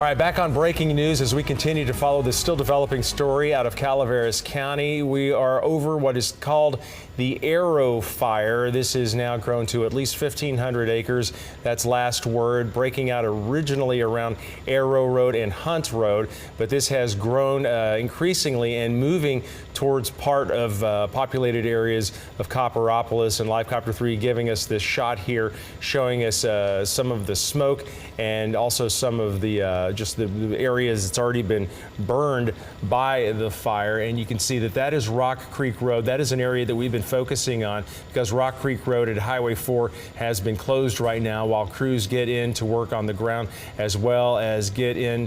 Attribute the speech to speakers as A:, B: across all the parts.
A: All right, back on breaking news as we continue to follow this still developing story out of Calaveras County. We are over what is called the Aero Fire. This is now grown to at least 1,500 acres. That's last word, breaking out originally around Aero Road and Hunt Road, but this has grown increasingly and moving towards part of populated areas of Copperopolis, and Live Copter 3 giving us this shot here, showing us some of the smoke and also some of the just the areas that's already been burned by the fire. And you can see that that is Rock Creek Road. That is an area that we've been focusing on because Rock Creek Road at Highway 4 has been closed right now while crews get in to work on the ground, as well as get in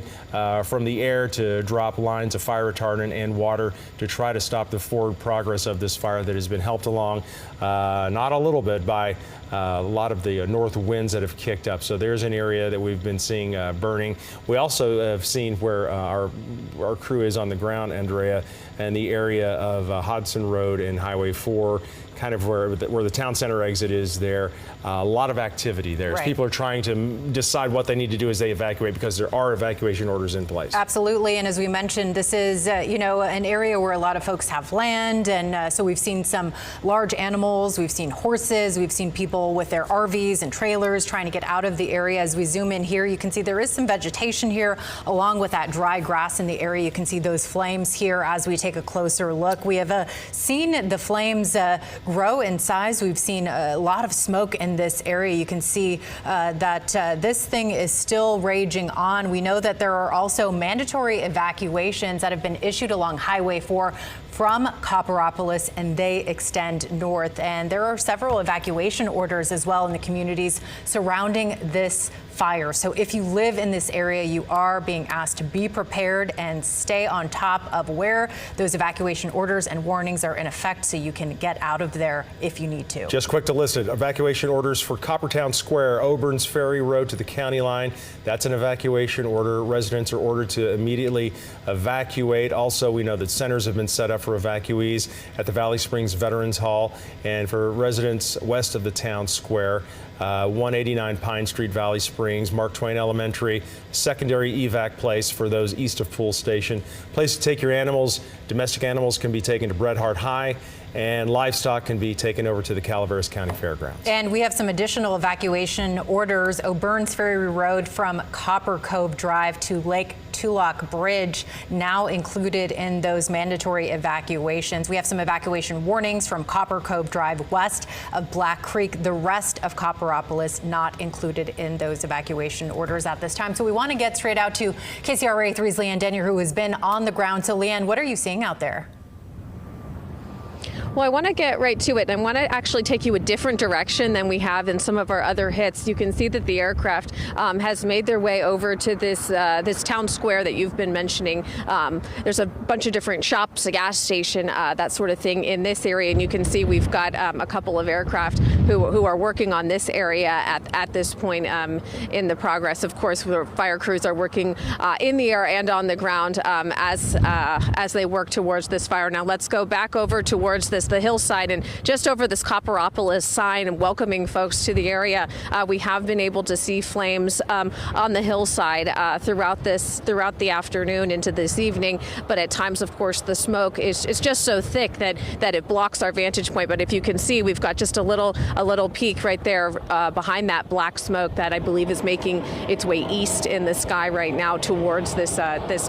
A: from the air to drop lines of fire retardant and water to try to stop the forward progress of this fire that has been helped along not a little bit by a lot of the north winds that have kicked up. So there's an area that we've been seeing burning. We also have seen where our crew is on the ground, Andrea, and the area of Hodson Road and Highway 4, kind of where the town center exit is there. A lot of activity there. Right. People are trying to decide what they need to do as they evacuate because there are evacuation orders in place.
B: Absolutely, and as we mentioned, this is you know, an area where a lot of folks have land, and so we've seen some large animals, we've seen horses, we've seen people with their RVs and trailers trying to get out of the area. As we zoom in here, you can see there is some vegetation here along with that dry grass in the area. You can see those flames here as we take a closer look. We have seen the flames grow in size. We've seen a lot of smoke in this area. You can see that this thing is still raging on. We know that there are also mandatory evacuations that have been issued along Highway 4 from Copperopolis, and they extend north. And there are several evacuation orders as well in the communities surrounding this fire. So if you live in this area, you are being asked to be prepared and stay on top of where those evacuation orders and warnings are in effect so you can get out of there if you need to.
A: Just quick to list it. Evacuation orders for Coppertown Square, Auburn's Ferry Road to the county line. That's an evacuation order. Residents are ordered to immediately evacuate. Also, we know that centers have been set up for evacuees at the Valley Springs Veterans Hall, and for residents west of the town square, 189 Pine Street, Valley Springs, Mark Twain Elementary, secondary evac place for those east of Pool Station. Place to take your animals. Domestic animals can be taken to Bret Harte High, and livestock can be taken over to the Calaveras County Fairgrounds.
B: And we have some additional evacuation orders. Auburn's Ferry Road from Copper Cove Drive to Lake Tulock Bridge now included in those mandatory evacuations. We have some evacuation warnings from Copper Cove Drive west of Black Creek. The rest of Copperopolis not included in those evacuation orders at this time. So we want to get straight out to KCRA 3's Leanne Denyer, who has been on the ground. So Leanne, what are you seeing out there?
C: Well, I want to get right to it. I want to actually take you a different direction than we have in some of our other hits. You can see that the aircraft has made their way over to this town square that you've been mentioning. There's a bunch of different shops, a gas station, that sort of thing in this area. And you can see we've got a couple of aircraft who are working on this area at this point in the progress. Of course, fire crews are working in the air and on the ground as they work towards this fire. Now let's go back over towards the hillside, and just over this Copperopolis sign and welcoming folks to the area. We have been able to see flames on the hillside throughout the afternoon into this evening, but at times, of course, the smoke is just so thick that it blocks our vantage point. But if you can see, we've got just a little peak right there behind that black smoke that I believe is making its way east in the sky right now towards this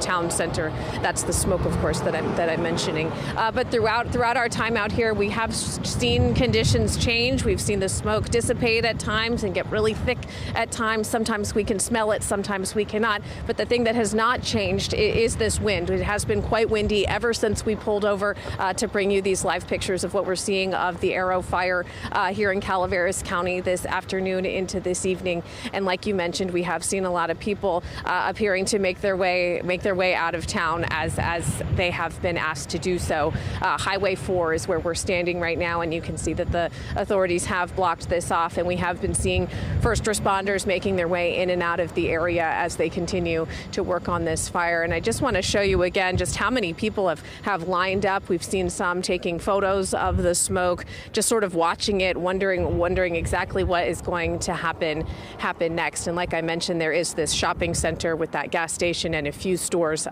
C: town center. That's the smoke, of course, that I'm mentioning. But throughout our time out here, we have seen conditions change. We've seen the smoke dissipate at times and get really thick at times. Sometimes we can smell it, sometimes we cannot. But the thing that has not changed is this wind. It has been quite windy ever since we pulled over to bring you these live pictures of what we're seeing of the Aero Fire here in Calaveras County this afternoon into this evening. And like you mentioned, we have seen a lot of people appearing to make their way out of town as they have been asked to do so. Highway 4 is where we're standing right now, and you can see that the authorities have blocked this off, and we have been seeing first responders making their way in and out of the area as they continue to work on this fire. And I just want to show you again just how many people have lined up. We've seen some taking photos of the smoke, just sort of watching it, wondering exactly what is going to happen next. And like I mentioned, there is this shopping center with that gas station and a few stores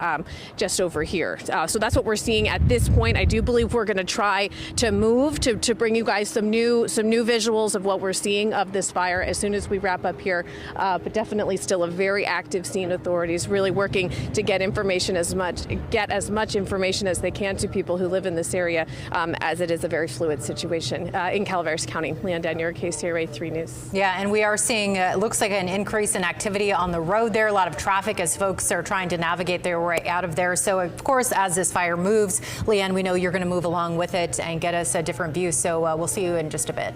C: just over here. So that's what we're seeing at this point. I do believe we're going to try to move to bring you guys some new visuals of what we're seeing of this fire as soon as we wrap up here. But definitely still a very active scene. Authorities really working to get as much information as they can to people who live in this area, as it is a very fluid situation in Calaveras County. Leanne Danier, KCRA 3 News.
B: Yeah, and we are seeing looks like an increase in activity on the road there. A lot of traffic as folks are trying to navigate their way out of there. So of course, as this fire moves, Leanne, we know you're going to move along with it and get us a different view. So we'll see you in just a bit.